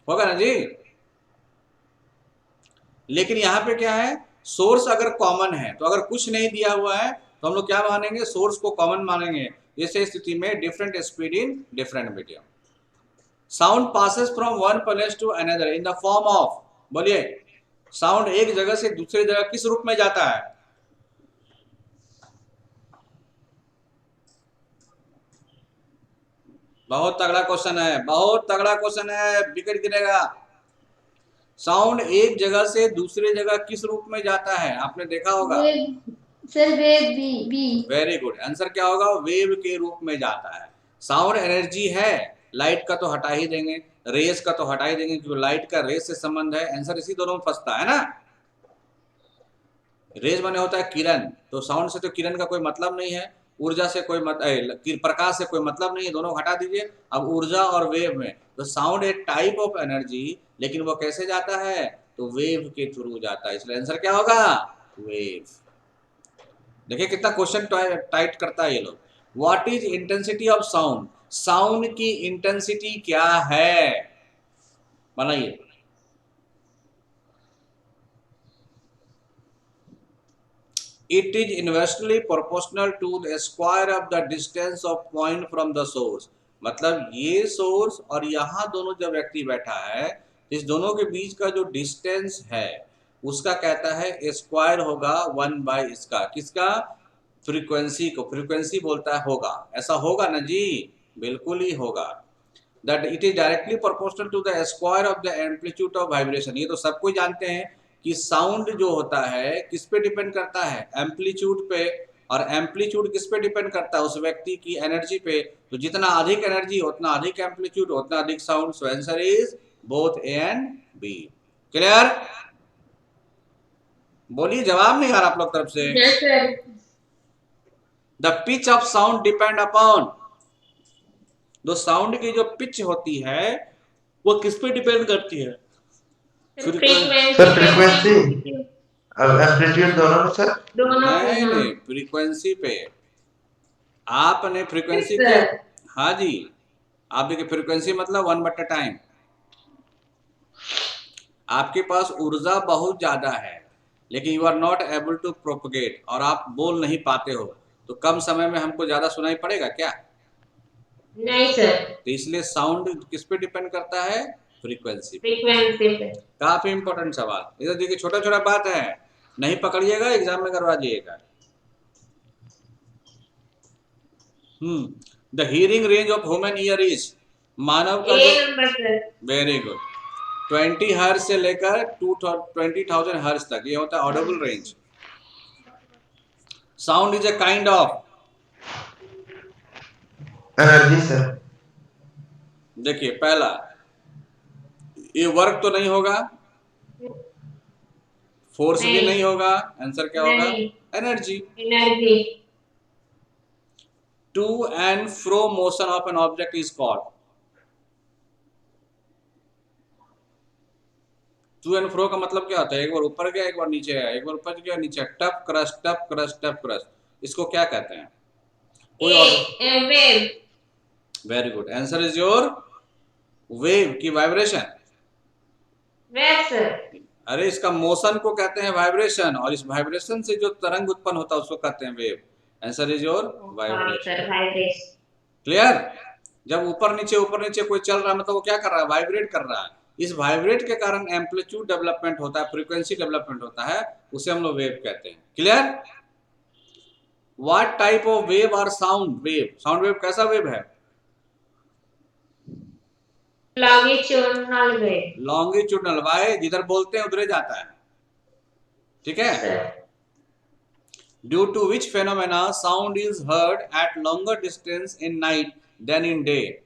होगा ना जी। लेकिन यहाँ पे क्या है, सोर्स अगर कॉमन है, तो अगर कुछ नहीं दिया हुआ है तो हम लोग क्या मानेंगे, सोर्स को कॉमन मानेंगे। इस स्थिति में different speed in different medium. Sound passes from one place to another in the form of, बोलिए, साउंड एक जगह से दूसरी जगह किस रूप में जाता है, बहुत तगड़ा क्वेश्चन है, बहुत तगड़ा क्वेश्चन है, विकेट गिरेगा। साउंड एक जगह से दूसरे जगह किस रूप में जाता है, आपने देखा होगा सर, वेव भी। वेरी गुड, आंसर क्या होगा, वेव के रूप में जाता है। साउंड एनर्जी है, लाइट का तो हटा ही देंगे, रेस का तो हटा ही देंगे, क्योंकि लाइट का रेस से संबंध है, आंसर इसी दोनों में फंसता है ना। रेस माने होता है किरण, तो साउंड से तो किरण का कोई मतलब नहीं है, ऊर्जा से कोई प्रकाश से कोई मतलब नहीं है, दोनों हटा दीजिए। अब ऊर्जा और वेव में, तो साउंड एक टाइप ऑफ एनर्जी, लेकिन वो कैसे जाता है, तो वेव के थ्रू जाता है, इसलिए आंसर क्या होगा, वेव। देखिए कितना क्वेश्चन टाइट करता है ये लोग। What is intensity of sound, sound की इंटेंसिटी क्या है, बनाइए। It is inversely proportional to the square of the distance of point from the source। मतलब ये सोर्स और यहाँ दोनों जब व्यक्ति बैठा है, इस दोनों के बीच का जो डिस्टेंस है उसका कहता है स्क्वायर होगा 1/, इसका किसका, फ्रीक्वेंसी को, फ्रीक्वेंसी बोलता है होगा, ऐसा होगा ना जी, बिल्कुल ही होगा। That it is directly proportional to the square of the amplitude of vibration. ये तो सब कोई जानते हैं कि साउंड जो होता है किस पे डिपेंड करता है, एम्पलीट्यूड पे, और एम्पलीट्यूड किस पे डिपेंड करता है, उस व्यक्ति की एनर्जी पे। तो जितना अधिक एनर्जी उतना अधिक एम्पलीट्यूड उतना अधिक sound, so answer is both A and B. Clear, बोलिए, जवाब नहीं आ रहा आप लोग तरफ से। Yes sir. The pitch of sound depend upon, जो साउंड की जो पिच होती है वो किस पे डिपेंड करती है, सर फ्रीक्वेंसी, अब एम्पलीट्यूड दोनों में सर, नहीं, फ्रीक्वेंसी पे। आपने फ्रीक्वेंसी के, हाँ जी, आप देखिए फ्रीक्वेंसी मतलब 1/टाइम। आपके पास ऊर्जा बहुत ज्यादा है, लेकिन you are not able to propagate, और आप बोल नहीं पाते हो, तो कम समय में हमको ज्यादा सुनाई पड़ेगा क्या? नहीं सर। तो इसलिए साउंड किस पे डिपेंड करता है? फ्रीक्वेंसी पे। फ्रीक्वेंसी पे। काफी इंपॉर्टेंट सवाल। इधर देखिए, छोटा छोटा बात है, नहीं पकड़िएगा एग्जाम में करवा दिएगा। The hearing range of human ear is, मानव का ए जो, number sir. Very good, 20 hertz से लेकर 20,000 हर्ट्ज तक, ये होता है audible range. Sound is a kind of, energy sir. देखिए पहला, ये वर्क तो नहीं होगा, फोर्स भी नहीं होगा, आंसर क्या होगा? नहीं। Energy. Energy. To and fro motion of an object is called, to and fro का मतलब क्या होता है? एक बार ऊपर गया, एक बार नीचे आया, एक बार ऊपर गया, नीचे, टप क्रश टप क्रश टप क्रश, इसको क्या कहते हैं? कोई और? Wave. Very good, answer is your wave की वाइब्रेशन। Wave sir. अरे इसका मोशन को कहते हैं वाइब्रेशन, और इस वाइब्रेशन से जो तरंग उत्पन्न होता है उसको कहते हैं wave. Answer is your vibration. Vibration. Clear? जब ऊपर नीचे कोई चल रहा है, मतलब वो क्या कर रहा है? वाइब्रेट कर रहा है। इस वाइब्रेट के कारण एम्पलीट्यूड डेवलपमेंट होता है, फ्रीक्वेंसी डेवलपमेंट होता है, उसे हम लोग वेव कहते हैं। Clear? What type of wave are sound wave? Sound wave कैसा वेव है? Longitudinal wave. लॉन्गिट्यूडनल, वाई जिधर बोलते हैं उधर जाता है, ठीक है? Due to which phenomena sound is heard at longer distance in night than in day?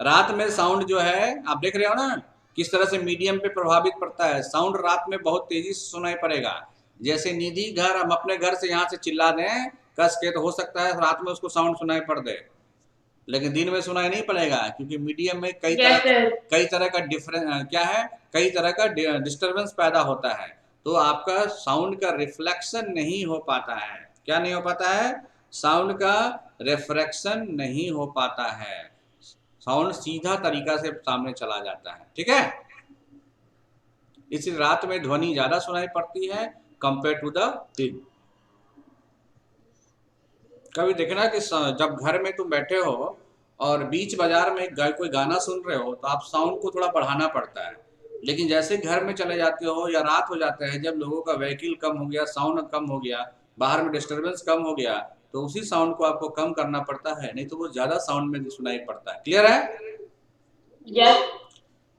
रात में साउंड जो है, आप देख रहे हो ना किस तरह से मीडियम पे प्रभावित पड़ता है। साउंड रात में बहुत तेजी से सुनाई पड़ेगा। जैसे निधि घर, हम अपने घर से यहाँ से चिल्ला दें कस के, तो हो सकता है रात में उसको साउंड सुनाई पड़ दे, लेकिन दिन में सुनाई नहीं पड़ेगा, क्योंकि मीडियम में कई तरह का डिफरेंस क्या है, कई तरह का डिस्टरबेंस पैदा होता है, तो आपका साउंड का रिफ्लेक्शन नहीं हो पाता है। क्या नहीं हो पाता है? साउंड का रिफ्लेक्शन नहीं हो पाता है, साउंड सीधा तरीका से सामने चला जाता है, ठीक है? इसलिए रात में ध्वनि ज्यादा सुनाई पड़ती है कंपेयर टू द दिन। कभी देखना कि जब घर में तुम बैठे हो और बीच बाजार में कोई गाना सुन रहे हो, तो आप साउंड को थोड़ा बढ़ाना पड़ता है, लेकिन जैसे घर में चले जाते हो या रात हो जाता है, जब लोगों का व्हीकल कम हो गया, साउंड कम हो गया, बाहर में डिस्टर्बेंस कम हो गया, तो उसी साउंड को आपको कम करना पड़ता है, नहीं तो वो ज्यादा साउंड में सुनाई पड़ता है। क्लियर है? Yes.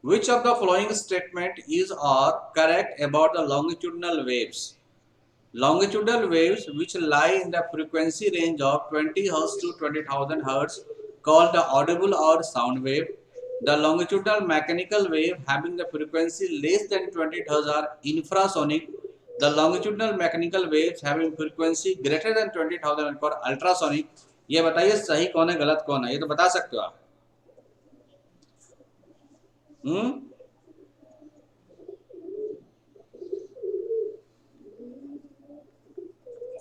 Which of the following statement is or correct about the longitudinal waves? Longitudinal waves which lie in the frequency range of 20 Hz to 20,000 Hz called the audible or sound wave. The longitudinal mechanical wave having the frequency less than 20 Hz are infrasonic. The longitudinal mechanical waves having frequency greater than 20,000 are called ultrasonic. ये बताइए सही कौन है गलत कौन है, ये तो बता सकते हो आप।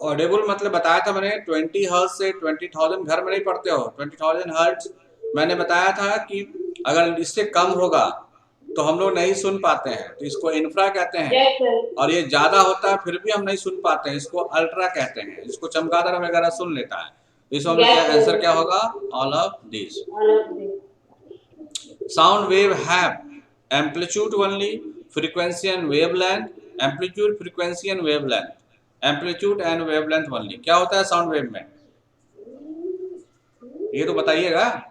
ऑडिबल मतलब बताया था मैंने, 20 हर्ट्ज से 20,000, घर में नहीं पढ़ते हो, 20,000 हर्ट्ज मैंने बताया था कि अगर इससे कम होगा तो हम लोग नहीं सुन पाते हैं, तो इसको इंफ्रा कहते हैं, और ये ज्यादा होता है फिर भी हम नहीं सुन पाते हैं, इसको अल्ट्रा कहते हैं, इसको चमगादड़ वगैरह सुन लेता है। तो इसमें आंसर क्या होगा? All of this. Sound wave have amplitude only, frequency and wavelength, amplitude, frequency and wavelength, amplitude and wavelength only. क्या होता है साउंड वेव में, ये तो बताइएगा।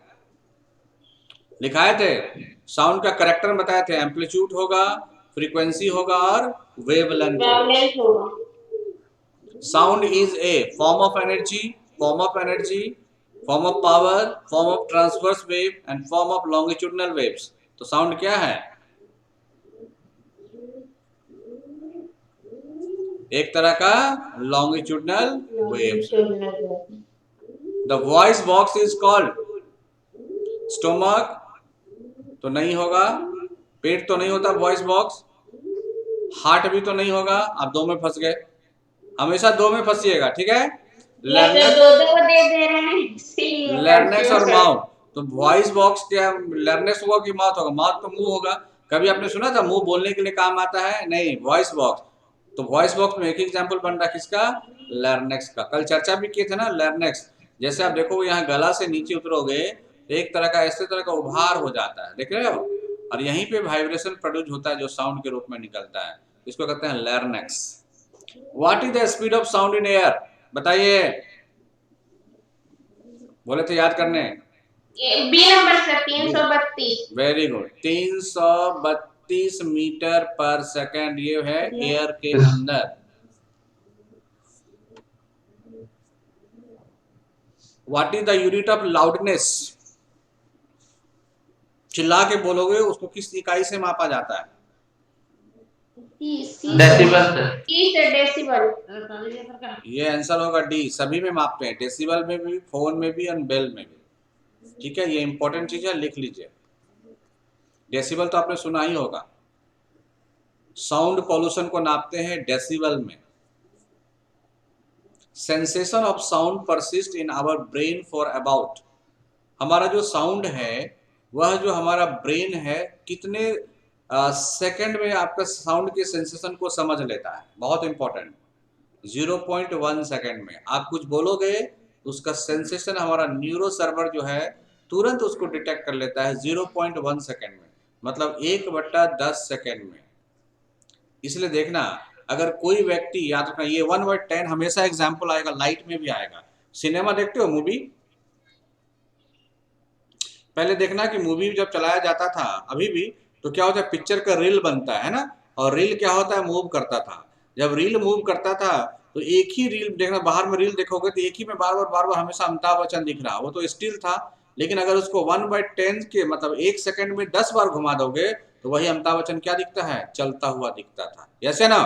लिखाए थे साउंड का करेक्टर बताए थे, एम्पलीट्यूड होगा, फ्रीक्वेंसी होगा और वेवलेंथ होगा। Sound is A form of energy, form of energy, form of power, form of transverse wave and form of longitudinal waves. तो साउंड क्या है? एक तरह का longitudinal waves. The voice box is called stomach, तो नहीं होगा, पेट तो नहीं होता वॉइस बॉक्स, हार्ट भी तो नहीं होगा, आप दो में फंस गए, हमेशा दो में फंसिएगा, ठीक है? लैर्नेक्स और माउथ, तो वॉइस बॉक्स क्या, लैर्नेक्स होगा कि माउथ होगा? माउथ तो मुंह होगा, कभी आपने सुना था मुंह बोलने के लिए काम आता है? नहीं, वॉइस बॉक्स। तो वॉइस बॉक्स में एक एग्जांपल बन रहा है किसका? लैरिंक्स का। कल चर्चा भी किए थे ना लैरिंक्स। जैसे आप देखो यहाँ गला से नीचे उतरोगे एक तरह का ऐसे तरह का उभार हो जाता है, देख रहे हो, और यहीं पे वाइब्रेशन प्रोड्यूस होता है जो साउंड के रूप में निकलता है, इसको कहते हैं larynx. What is the speed of sound in air? बताइए, बोले थे याद करने। B number sir 332। Very good, 332 metre पर सेकेंड ये है एयर के अंदर। What is the unit of loudness? चिल्ला के बोलोगे उसको किस इकाई से मापा जाता है? Decibel decibel. ये आंसर होगा डी, सभी में मापते हैं, डेसिबल में भी, फोन में भी और बेल में भी। ठीक है, ये इंपॉर्टेंट चीज है, लिख लीजिए। डेसिबल तो आपने सुना ही होगा। साउंड पॉल्यूशन को नापते हैं डेसिबल में। Sensation of sound persist in our brain for about, हमारा जो साउंड है वह जो हमारा ब्रेन है कितने सेकंड में आपका साउंड के सेंसेशन को समझ लेता है? बहुत इंपॉर्टेंट, 0.1 सेकंड में आप कुछ बोलोगे उसका सेंसेशन हमारा न्यूरो सर्वर जो है तुरंत उसको डिटेक्ट कर लेता है 0.1 सेकंड में, मतलब 1/10 सेकंड में। इसलिए देखना, अगर कोई व्यक्ति, याद रखना ये 1/10 हमेशा एग्जाम्पल आएगा, लाइट में भी आएगा। सिनेमा देखते हो, मूवी? पहले देखना कि मूवी जब चलाया जाता था, अभी भी, तो क्या होता है, पिक्चर का रील बनता है ना, और रील क्या होता है, मूव करता था। जब रील मूव करता था तो एक ही रील देखना, बाहर में रील देखोगे तो एक ही में बार बार हमेशा अमिताभ बच्चन दिख रहा, वो तो स्टिल था। लेकिन अगर उसको 1/10 के मतलब 1 सेकंड में 10 बार घुमा दोगे तो वही अमिताभ बच्चन क्या दिखता है, चलता हुआ दिखता था। ऐसे ना,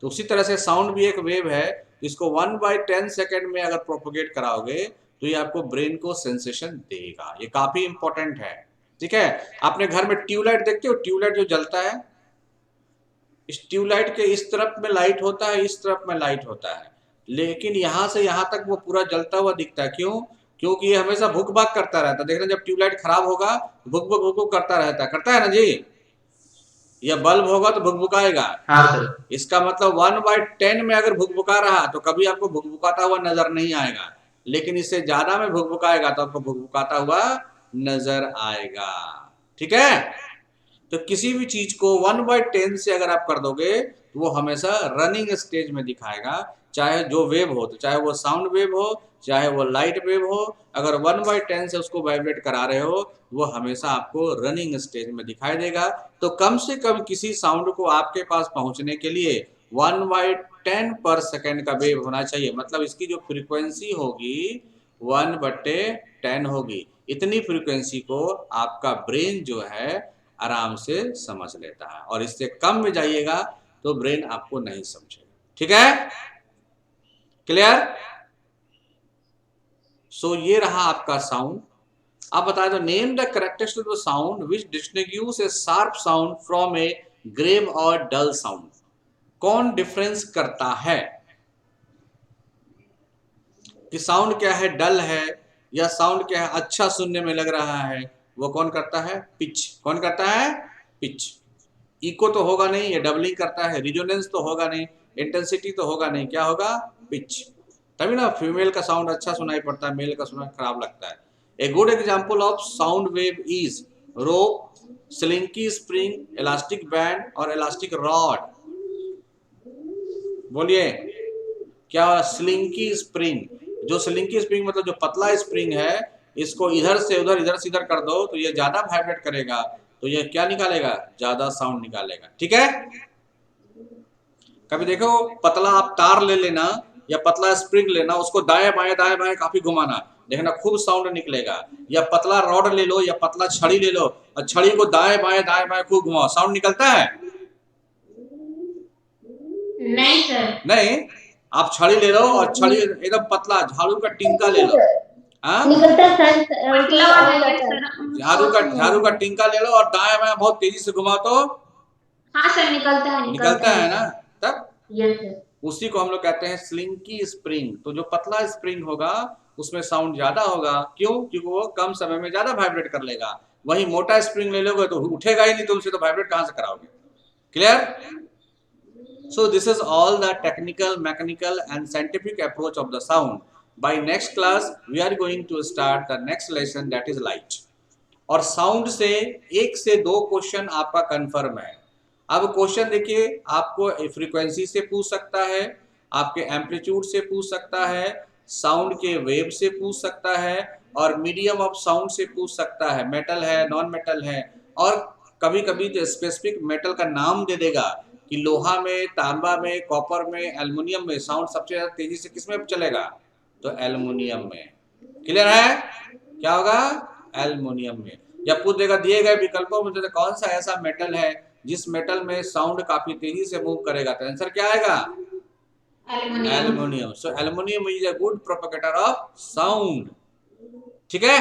तो उसी तरह से साउंड भी एक वेव है, इसको 1/10 सेकंड में अगर प्रोपोगेट कराओगे तो ये आपको ब्रेन को सेंसेशन देगा। ये काफी इंपॉर्टेंट है। ठीक है, आपने घर में ट्यूबलाइट देखते हो, ट्यूबलाइट जो जलता है, इस ट्यूबलाइट के इस तरफ में लाइट होता है, इस तरफ में लाइट होता है, लेकिन यहां से यहां तक वो पूरा जलता हुआ दिखता है। क्यों? क्योंकि ये हमेशा भुक भाग करता रहता है। देखना, जब ट्यूबलाइट खराब होगा भुक भुक भुक भुक करता रहता है, करता है ना जी। या बल्ब होगा तो भुकभुकाएगा। हाँ सर। इसका मतलब 1/10 में अगर भुकभुका रहा तो कभी आपको भुकभुकाता हुआ नजर नहीं आएगा, लेकिन इससे ज्यादा में भुकभुकाएगा तो आपको भुकभुकाता हुआ नजर आएगा। ठीक है, तो किसी भी चीज को 1/10 से अगर आप कर दोगे तो वो हमेशा रनिंग स्टेज में दिखाएगा, चाहे जो वेव हो, तो चाहे वो साउंड वेव हो, चाहे वो लाइट वेव हो, अगर 1/10 से उसको वाइब्रेट करा रहे हो वो हमेशा आपको रनिंग स्टेज में दिखाई देगा। तो कम से कम किसी साउंड को आपके पास पहुंचने के लिए 1/10 पर सेकेंड का वेव होना चाहिए, मतलब इसकी जो फ्रीक्वेंसी होगी 1/10 होगी। इतनी फ्रीक्वेंसी को आपका ब्रेन जो है आराम से समझ लेता है, और इससे कम में जाइएगा तो ब्रेन आपको नहीं समझेगा। ठीक है, क्लियर? सो ये रहा आपका साउंड। आप बता दो, name the characteristic of sound which distinguish a sharp sound from a grave और डल साउंड। कौन डिफरेंस करता है कि साउंड क्या है, डल है, या साउंड क्या है, अच्छा सुनने में लग रहा है? वो कौन करता है? पिच। कौन करता है? पिच। इको तो होगा नहीं, ये डबलिंग करता है। रिजोनेंस तो होगा नहीं, इंटेंसिटी तो होगा नहीं, क्या होगा? पिच। तभी ना फीमेल का साउंड अच्छा सुनाई पड़ता है, मेल का सुनाई खराब लगता है। A good example of sound wave is rope, slinky spring, elastic band और इलास्टिक रॉड। बोलिए क्या? Slinky spring. जो स्लिंकी स्प्रिंग मतलब जो पतला स्प्रिंग है, इसको इधर से उधर कर दो तो ये ज्यादा वाइब्रेट करेगा, तो ये क्या निकालेगा? ज्यादा साउंड निकालेगा। ठीक है, कभी देखो पतला आप तार ले लेना या पतला स्प्रिंग लेना, उसको दाएं बाएं काफी घुमाना, देखना खूब साउंड निकलेगा। या पतला रॉड ले लो या पतला छड़ी ले लो और छड़ी को दाएं बाएं खूब घुमाओ, साउंड निकलता है? नहीं सर। नहीं, आप छड़ी ले लो और छड़ी एकदम पतला झाड़ू का टिंका ले लो, झाड़ू का टिंका ले लो और दाएं बाएं बहुत तेजी से घुमाओ तो हाँ सर, निकलता है ना। तब यस सर। उसी को हम लोग कहते हैं स्लिंकी स्प्रिंग। तो जो पतला स्प्रिंग होगा उसमें साउंड ज्यादा होगा। क्यों? क्योंकि वो कम समय में ज्यादा वाइब्रेट कर लेगा। वही मोटा स्प्रिंग ले लोगे तो उठेगा ही नहीं, तो उनसे तो वाइब्रेट कहां से कराओगे? Clear? So this is all the technical, mechanical and scientific approach of the sound. By next class, we are going to start the next lesson, that is light. और साउंड से 1 से 2 क्वेश्चन आपका confirm है। अब question देखिए, आपको frequency से पूछ सकता है, आपके एम्पलीट्यूड से पूछ सकता है, साउंड के वेव से पूछ सकता है, और मीडियम ऑफ साउंड से पूछ सकता है, मेटल है, नॉन मेटल है, और कभी कभी जो स्पेसिफिक मेटल का नाम दे देगा कि लोहा में, तांबा में, कॉपर में, एल्युमिनियम में साउंड सबसे ज्यादा तेजी से किस में चलेगा? तो एल्युमिनियम में। क्लियर है? क्या होगा? एल्युमिनियम में। या पूछ देगा दिए गए विकल्पों में तो कौन सा ऐसा मेटल है जिस मेटल में साउंड काफी तेजी से मूव करेगा, तो आंसर क्या आएगा? Aluminium. So aluminium is a good propagator of sound. ठीक है,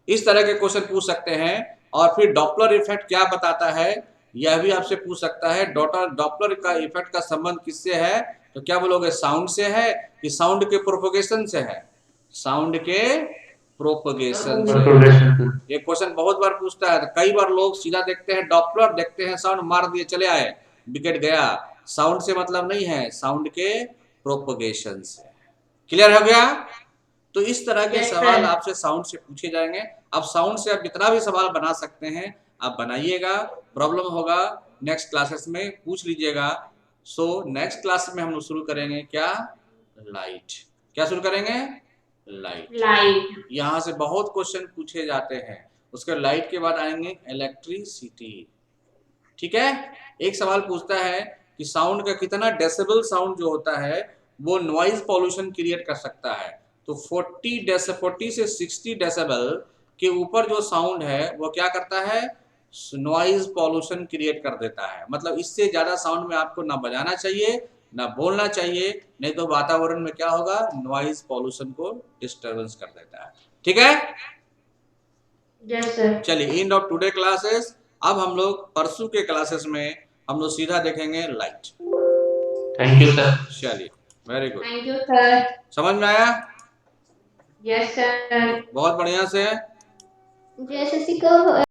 इस तरह के क्वेश्चन पूछ सकते हैं। और फिर डॉपलर इफेक्ट क्या बताता है, यह भी आपसे पूछ सकता है। डॉपलर का इफेक्ट का संबंध किससे है? तो क्या बोलोगे, साउंड से है कि साउंड के प्रोपोगेशन से है? साउंड के प्रोपोगेशन से। ये क्वेश्चन बहुत बार पूछता है, तो कई बार लोग सीधा देखते हैं डॉपलर, देखते हैं साउंड, मार दिए चले आए, विकेट गया। साउंड से मतलब नहीं है, साउंड के प्रोपोगेशन से। क्लियर हो गया? तो इस तरह के सवाल आपसे साउंड से पूछे जाएंगे। अब साउंड से आप जितना भी सवाल बना सकते हैं आप बनाइएगा, प्रॉब्लम होगा नेक्स्ट क्लासेस में पूछ लीजिएगा। सो नेक्स्ट क्लास में हम लोग शुरू करेंगे क्या? लाइट। क्या शुरू करेंगे? लाइट। यहाँ से बहुत क्वेश्चन पूछे जाते हैं। उसके लाइट के बाद आएंगे इलेक्ट्रिसिटी। ठीक है, एक सवाल पूछता है कि साउंड का कितना डेसिबल साउंड जो होता है वो नॉइज पॉल्यूशन क्रिएट कर सकता है। तो 40 से 60 डेसिबल के ऊपर जो साउंड है वो क्या करता है? नॉइज पॉल्यूशन क्रिएट कर देता है। मतलब इससे ज्यादा साउंड में आपको ना बजाना चाहिए ना बोलना चाहिए, नहीं तो वातावरण में क्या होगा? नॉइज पॉल्यूशन को डिस्टर्बेंस कर देता है। ठीक है? Yes sir. चलिए, एंड ऑफ टुडे क्लासेस। अब हम लोग परसों के क्लासेस में हम लोग सीधा देखेंगे लाइट। Thank you sir. चलिए, very good. Thank you sir. समझ में आया? Yes sir. बहुत बढ़िया से। जैसे सीखो